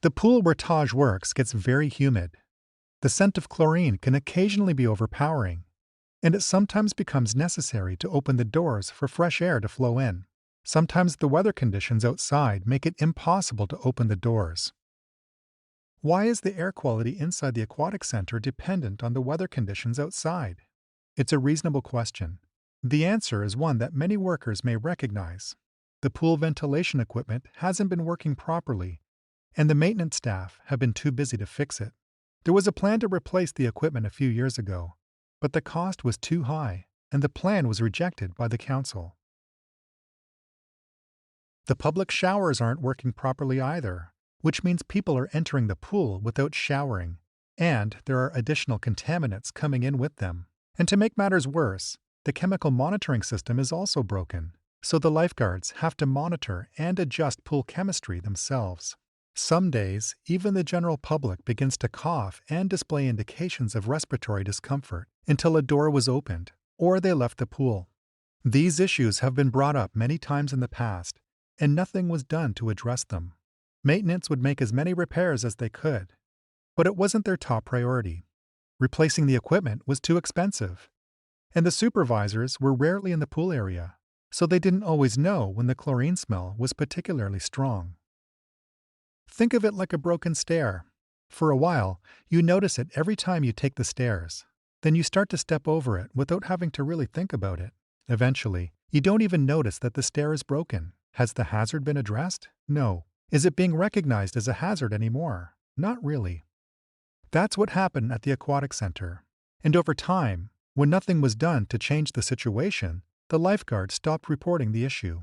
The pool where Taj works gets very humid. The scent of chlorine can occasionally be overpowering, and it sometimes becomes necessary to open the doors for fresh air to flow in. Sometimes the weather conditions outside make it impossible to open the doors. Why is the air quality inside the aquatic center dependent on the weather conditions outside? It's a reasonable question. The answer is one that many workers may recognize. The pool ventilation equipment hasn't been working properly, and the maintenance staff have been too busy to fix it. There was a plan to replace the equipment a few years ago, but the cost was too high, and the plan was rejected by the council. The public showers aren't working properly either, which means people are entering the pool without showering, and there are additional contaminants coming in with them. And to make matters worse, the chemical monitoring system is also broken, so the lifeguards have to monitor and adjust pool chemistry themselves. Some days, even the general public begins to cough and display indications of respiratory discomfort until a door was opened or they left the pool. These issues have been brought up many times in the past, and nothing was done to address them. Maintenance would make as many repairs as they could, but it wasn't their top priority. Replacing the equipment was too expensive, and the supervisors were rarely in the pool area, so they didn't always know when the chlorine smell was particularly strong. Think of it like a broken stair. For a while, you notice it every time you take the stairs. Then you start to step over it without having to really think about it. Eventually, you don't even notice that the stair is broken. Has the hazard been addressed? No. Is it being recognized as a hazard anymore? Not really. That's what happened at the aquatic center. And over time, when nothing was done to change the situation, the lifeguards stopped reporting the issue.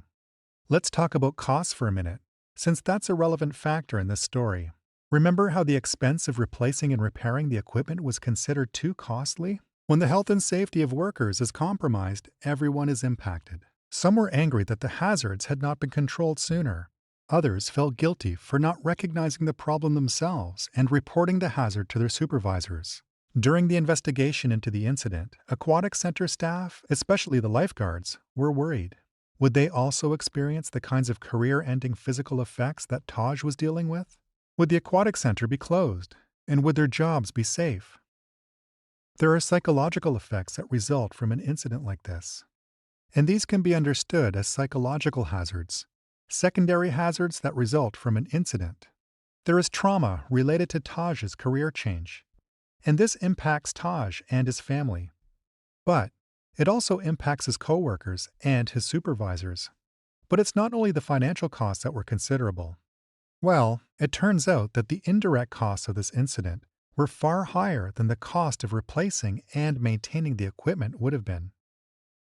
Let's talk about costs for a minute, since that's a relevant factor in this story. Remember how the expense of replacing and repairing the equipment was considered too costly? When the health and safety of workers is compromised, everyone is impacted. Some were angry that the hazards had not been controlled sooner. Others felt guilty for not recognizing the problem themselves and reporting the hazard to their supervisors. During the investigation into the incident, aquatic center staff, especially the lifeguards, were worried. Would they also experience the kinds of career-ending physical effects that Taj was dealing with? Would the aquatic center be closed? And would their jobs be safe? There are psychological effects that result from an incident like this, and these can be understood as psychological hazards, secondary hazards that result from an incident. There is trauma related to Taj's career change, and this impacts Taj and his family. But it also impacts his coworkers and his supervisors. But it's not only the financial costs that were considerable. Well, it turns out that the indirect costs of this incident were far higher than the cost of replacing and maintaining the equipment would have been.